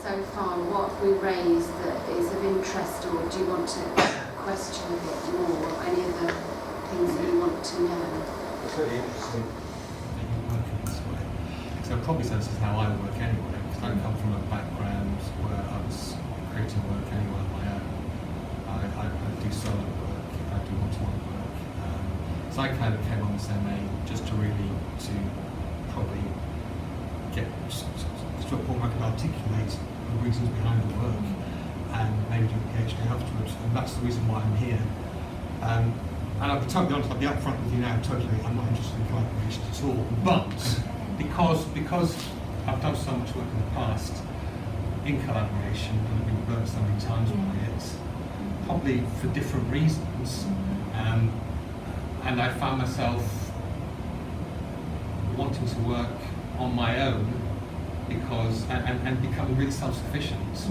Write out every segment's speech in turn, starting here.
so far, what have we raised that is of interest, or do you want to question a bit more, or any other things that you want to know? It's really interesting that you work in this way. So probably this is how I work anyway, because I come from a background where I was creating work anyway on my own. I do solo work, I do one-to-one work. So I kind of came on this MA just to probably get to a point where I could articulate the reasons behind the work and maybe do a PhD afterwards, and that's the reason why I'm here. And I'll be totally honest, I'll be upfront with you now, totally, I'm not interested in collaboration at all, but because I've done so much work in the past in collaboration and I've been burnt so many times by it, probably for different reasons, and I found myself wanting to work on my own because and becoming really self-sufficient,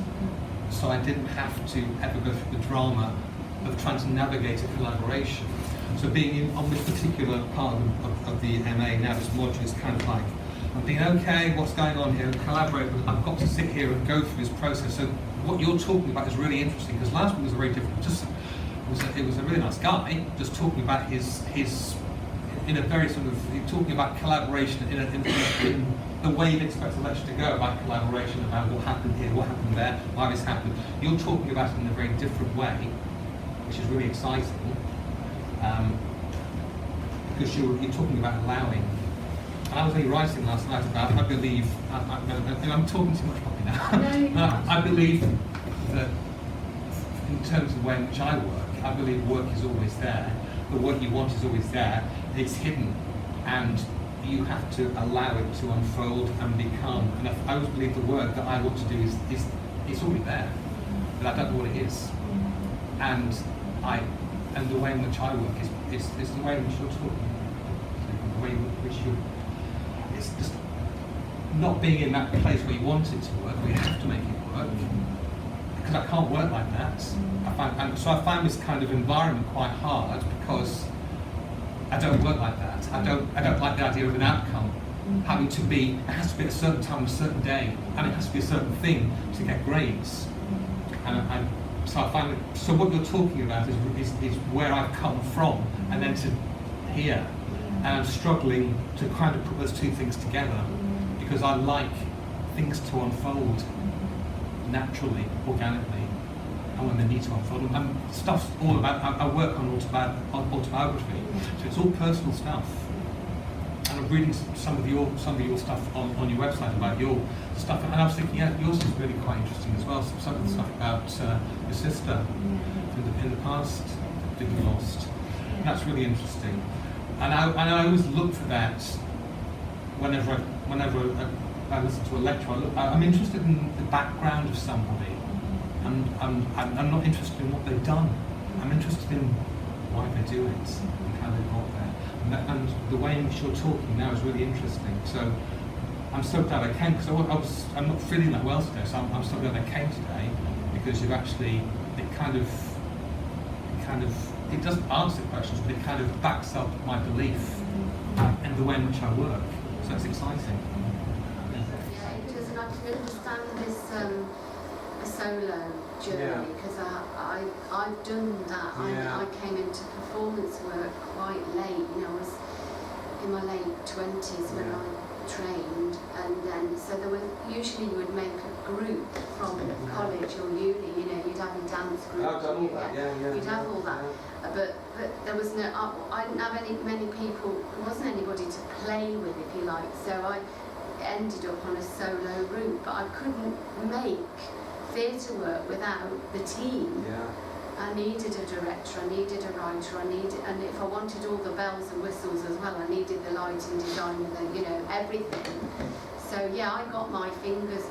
so I didn't have to ever go through the drama of trying to navigate a collaboration. So being on this particular part of the MA now, this module, is kind of like, I'm being okay, what's going on here, and collaborate, but I've got to sit here and go through this process. So what you're talking about is really interesting, because last week was a very different, it was a really nice guy, just talking about his in a very sort of, talking about collaboration in the way you'd expect a lecture to go, about collaboration, about what happened here, what happened there, why this happened. You're talking about it in a very different way, which is really exciting, because you're talking about allowing. And I was only writing last night about, I believe, and I'm talking too much probably now. I believe that in terms of the way in which I work, I believe work is always there. The work you want is always there. It's hidden, and you have to allow it to unfold and become. And I always believe the work that I want to do is it's already there, but I don't know what it is. And the way in which I work is the way in which you're talking, the way in which it's just not being in that place where you want it to work, where you have to make it work, because I can't work like that. So I find this kind of environment quite hard, because I don't work like that. I don't like the idea of an outcome having to be, it has to be at a certain time on a certain day, and it has to be a certain thing to get grades. So I find that, so what you're talking about is where I've come from, and then to here, and I'm struggling to kind of put those two things together, because I like things to unfold naturally, organically, and when they need to unfold. And stuff's all about, I work on autobiography, so it's all personal stuff. And I'm reading some of your stuff on your website about your stuff, and I was thinking, yeah, yours is really quite interesting as well. Some of the stuff about your sister in the past, being lost. And that's really interesting. And I always look for that whenever I listen to a lecture. I'm interested in the background of somebody, and I'm not interested in what they've done. I'm interested in why they do it and how they got there. And the way in which you're talking now is really interesting. So I'm so glad I came, because I'm not feeling that well today, so I'm so glad I came today, because you've actually, it doesn't answer questions, but it kind of backs up my belief in the way in which I work. So it's exciting. Yeah, it does, and I can understand this solo journey, because I've done that. I came into performance work quite late. I was in my late 20s when I trained, and then so there were usually you would make a group from college or uni. You'd have a dance group. I've done all that. You'd have all that, but there was no. I didn't have many people. There wasn't anybody to play with, if you like. So I ended up on a solo route, but I couldn't make theatre work without the team. I needed a director, I needed a writer, and if I wanted all the bells and whistles as well, I needed the lighting design, everything. So I got my fingers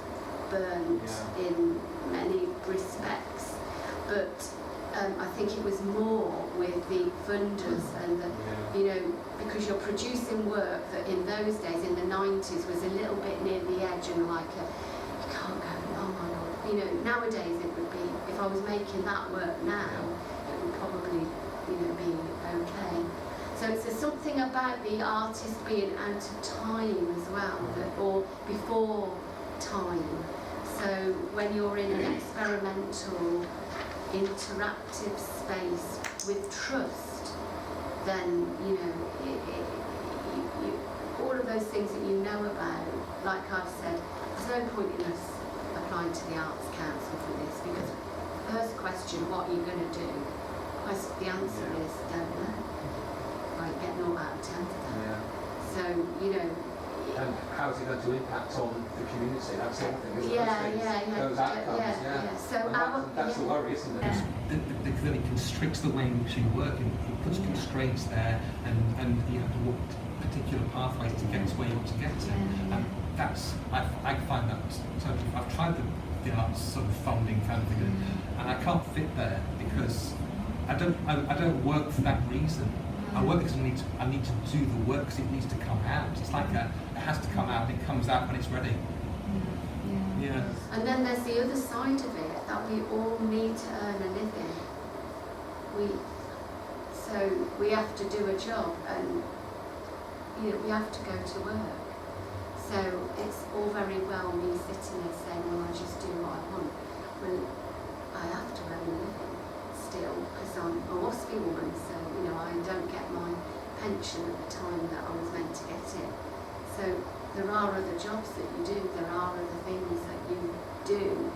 burnt in many respects, but I think it was more with the funders and because you're producing work that in those days, in the 90s, was a little bit near the edge, and like you can't go, oh my God. Nowadays it would be, if I was making that work now, it would probably, be okay. So it's something about the artist being out of time as well, or before time. So when you're in an experimental, interactive space with trust, then, you know, all of those things that you know about, like I've said, there's no point in us applying to the Arts Council for this, because first question, what are you going to do? The answer is, don't know. Like, get 0 out of 10 for that. Yeah. So, you know... And how's it going to impact on the community? That's the other thing, isn't it? Those outcomes, So that's the worry, isn't it? It really constricts the way in which you work, and it puts constraints there, and you have to walk particular pathways to get to where you want to get to. And that's, I find that totally, I've tried the arts sort of funding kind of thing, and I can't fit there because I don't work for that reason. I work because I need to do the work because it needs to come out. It's like it has to come out, and it comes out when it's ready. Yeah. And then there's the other side of it, that we all need to earn a living. So we have to do a job, and you know, we have to go to work. So it's all very well me sitting there saying, well, I just do what I want. Well, I have to earn a living still, because I'm a WASPy woman, so you know, I don't get my pension at the time that I was meant to get it. So there are other jobs that you do, there are other things that you do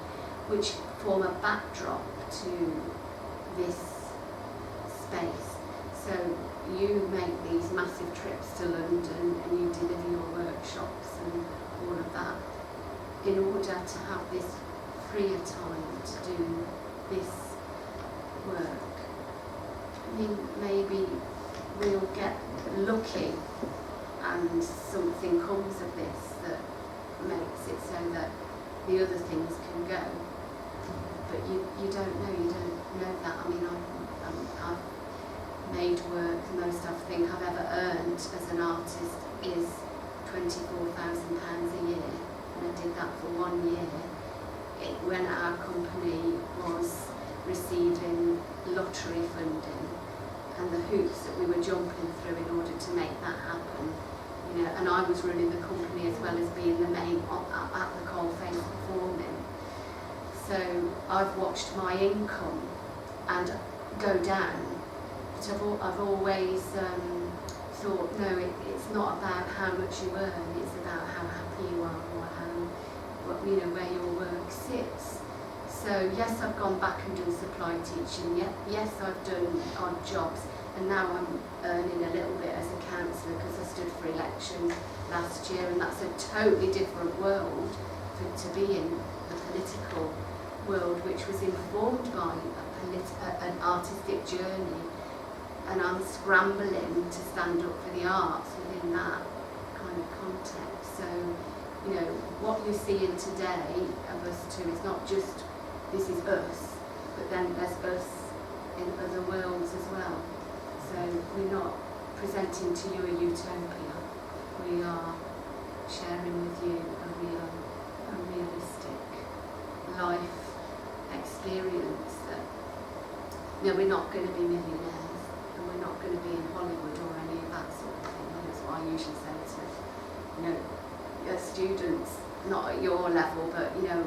which form a backdrop to this space. So you make these massive trips to London and you deliver your workshops and all of that in order to have this freer time to do this work. I mean, maybe we'll get lucky and something comes of this that makes it so that the other things can go. But you don't know that. I mean, I've made work, the most I think I've ever earned as an artist is £24,000 a year, and I did that for 1 year. When our company was receiving lottery funding, and the hoops that we were jumping through in order to make that happen, you know, and I was running the company as well as being the main at the coalface performing. So I've watched my income and go down, but I've always thought, no, it's not about how much you earn, it's about how happy you are, or you know, where your work sits. So yes, I've gone back and done supply teaching, yes, I've done odd jobs, and now I'm earning a little bit as a counsellor because I stood for election last year, and that's a totally different world to be in, the political world, which was informed by an artistic journey, and I'm scrambling to stand up for the arts within that kind of context. So, you know, what you're seeing today of us two is not just this is us, but then there's us in other worlds as well. So we're not presenting to you a utopia, we are sharing with you a realistic life experience that, you know, we're not going to be millionaires, and we're not going to be in Hollywood or any of that sort of thing. That's what I usually say to, you know, your students, not at your level, but, you know,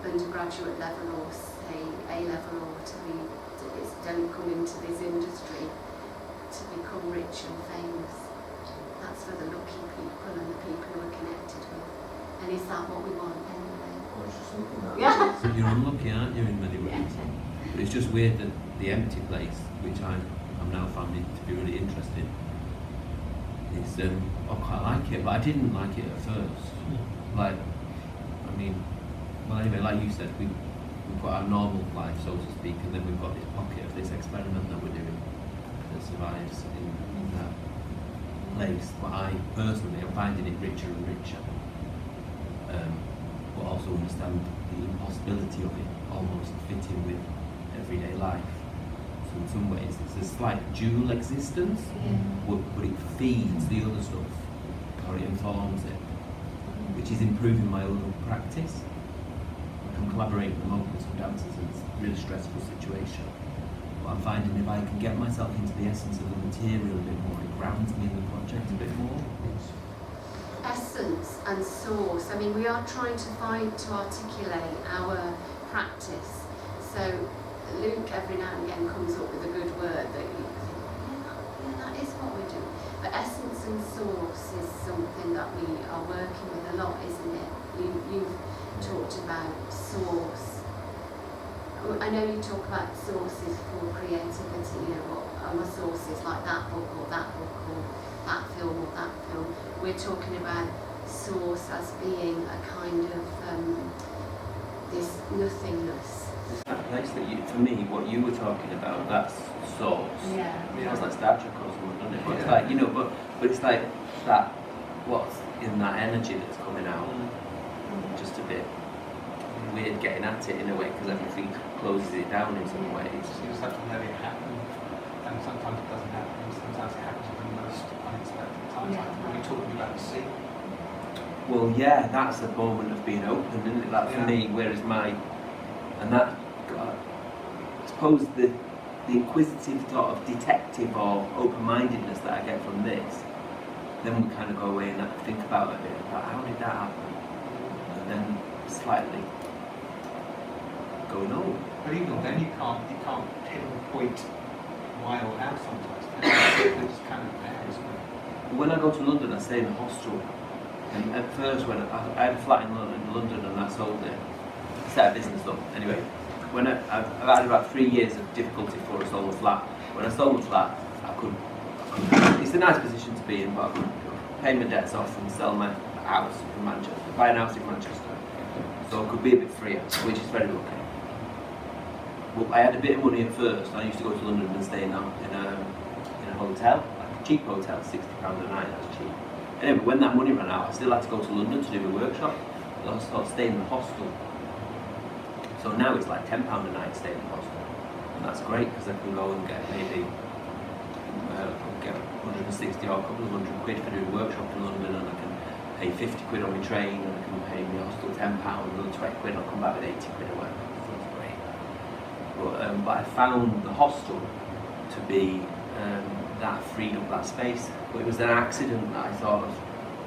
undergraduate level or say A level or whatever, don't come into this industry to become rich and famous. That's for the lucky people and the people who are connected with. And is that what we want anyway? I was just thinking that. Yeah. You're unlucky, aren't you, in many ways? But it's just weird that the empty place, which I'm now finding to be really interesting, is I quite like it, but I didn't like it at first. Like, I mean, well anyway, like you said, we've got our normal life, so to speak, and then we've got this pocket of this experiment that we're doing that survives in that place. But I personally am finding it richer and richer, but also understand the impossibility of it almost fitting with everyday life. So in some ways it's a slight dual existence, but it feeds the other stuff, or it informs it, which is improving my own practice. I'm collaborating at the moment with some dancers, and it's a really stressful situation. But I'm finding if I can get myself into the essence of the material a bit more, it grounds me in the project a bit more. essence and source. I mean, we are trying to articulate our practice. So Luke every now and again comes up with a good word that you think, yeah, that is what we're doing. But essence and source is something that we are working with a lot, isn't it? You've talked about source. I know you talk about sources for creativity, you know, what are my sources, like that book or that film or that film. We're talking about source as being a kind of this nothingness. That place that you, for me, what you were talking about, that's source. Yeah. It sounds like Star Trek or something, doesn't it? But it's like, you know, but it's like that, what's in that energy that's coming out, just a bit weird getting at it in a way, because everything closes it down in some ways. You just have to let it happen, and sometimes it doesn't happen, and sometimes it happens at the most unexpected times. Yeah. Like when you're talking about the sea. Well, yeah, that's the moment of being open, isn't it? Like for me, whereas and that, I suppose the inquisitive sort of detective or open-mindedness that I get from this, then we kind of go away and think about it a bit, about how did that happen? And then slightly going, oh. But even then, you can't pinpoint why or how sometimes. It's kind of there, isn't it? When I go to London, I stay in a hostel. And at first, when I had a flat in London and I sold it, set a business up. Anyway, when I've had about 3 years of difficulty before I sold the flat. When I sold the flat, I could. It's a nice position to be in, but I could pay my debts off and sell my house in Manchester, buy an house in Manchester. So I could be a bit freer, which is very lucky. Well, I had a bit of money at first. I used to go to London and stay in a hotel, like a cheap hotel, £60 a night. That's cheap. Anyway, when that money ran out, I still had to go to London to do a workshop. I was staying in the hostel. So now it's like £10 a night to stay in the hostel. And that's great because I can go and get maybe get 160 or a couple of £100 for doing a workshop in London, and I can pay 50 quid on my train, and I can pay my hostel £10, another 20 quid, and I'll come back with 80 quid or whatever. So it's great. But I found the hostel to be that freed up that space. But it was an accident that I thought of.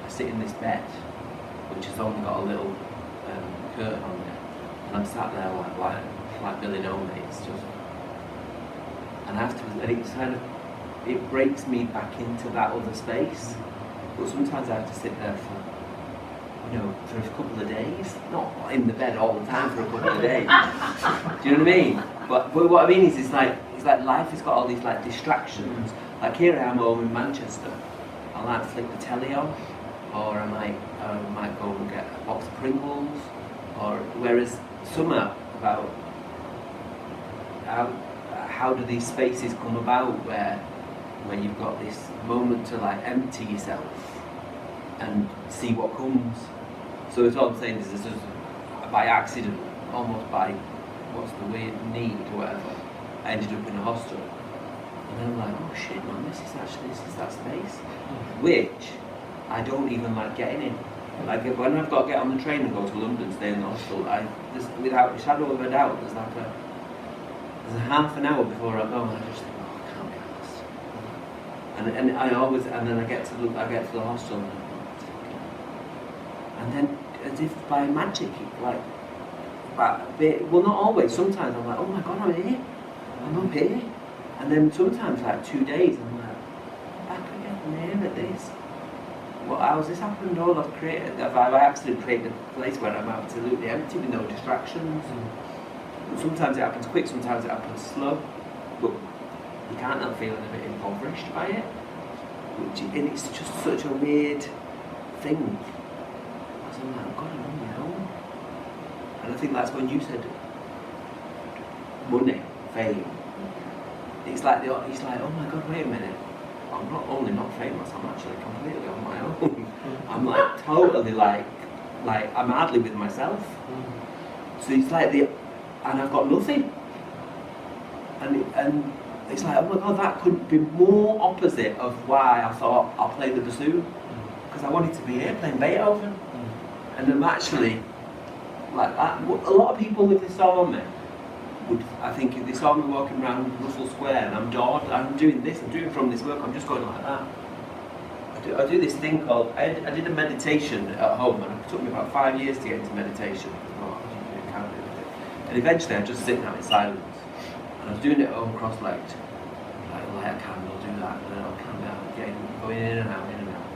I sit in this bed, which has only got a little curtain on it, and I'm sat there like Billy No Mates, just. And afterwards, and it's kind of, it breaks me back into that other space. But sometimes I have to sit there for a couple of days, not in the bed all the time for a couple of days. Do you know what I mean? But what I mean is, it's like life has got all these like distractions. Like here I am home in Manchester, I like flick the telly on, or I might go and get a box of Pringles, or whereas somehow about how do these spaces come about where you've got this moment to like empty yourself and see what comes. So it's all I'm saying is this is by accident, almost by what's the weird need or whatever, I ended up in a hostel. And then I'm like, oh shit man, this is that space. Which I don't even like getting in. Like when I've got to get on the train and go to London, stay in the hostel, without a shadow of a doubt, there's a half an hour before I go and I just think, oh I can't be asked. And then I get to the hostel and then as if by magic, well not always, sometimes I'm like, oh my god, I'm up here. And then sometimes like 2 days I'm like, back again, I'm here at this. How has this happened? All I've created, have I accidentally created a place where I'm absolutely empty with no distractions? And sometimes it happens quick, sometimes it happens slow, but you can't help feeling a bit impoverished by it. And it's just such a weird thing. So I'm like, God, I'm on my own. And I think that's when you said money, fame. It's like, oh my God, wait a minute. I'm not only not famous, I'm actually completely on my own. I'm like totally like I'm hardly with myself. So it's like and I've got nothing. And it's like, oh my God, that couldn't be more opposite of why I thought I'll play the bassoon. Because I wanted to be here playing Beethoven. And I'm actually, like, a lot of people if they saw me, I think if they saw me walking around Russell Square and I'm doing this, I'm doing from this work, I'm just going like that. I do this thing called, I did a meditation at home, and it took me about 5 years to get into meditation. Oh, I can't do it. And eventually I just sit down in silence. And I was doing it at home cross-legged. Like light a candle, do that, and then I'll calm down, going in and out, in and out.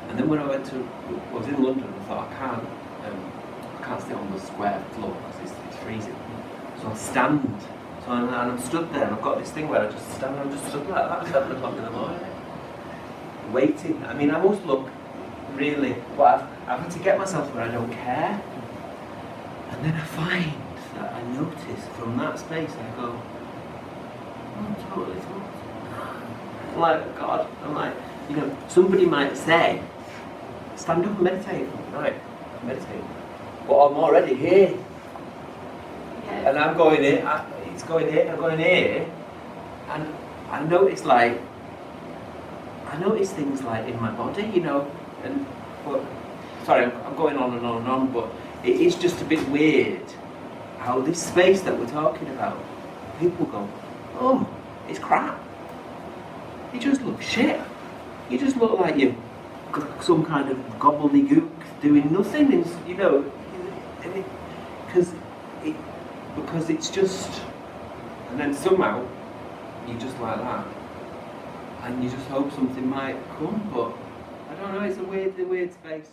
And then when I was in London, I thought I can't sit on the square floor because it's freezing. So I'll stand. So I'm stood there, and I've got this thing where I just stand, I'm just stood like that, 7 o'clock in the morning. Waiting. I mean, I must look really, but I've had to get myself where I don't care. And then I find that I notice from that space, I go, I'm totally thought. I'm like, God, I'm like, you know, somebody might say, stand up and meditate. Right, meditate. But I'm already here. Yeah. And I'm going here, it's going here, I'm going here. And I notice things like in my body, you know, and, but, sorry, I'm going on and on and on, but it is just a bit weird how this space that we're talking about, people go, oh, it's crap. You just look shit. You just look like you're some kind of gobbledygook doing nothing, you know, because it's just, and then somehow you just like that. And you just hope something might come, but I don't know, it's a weird space.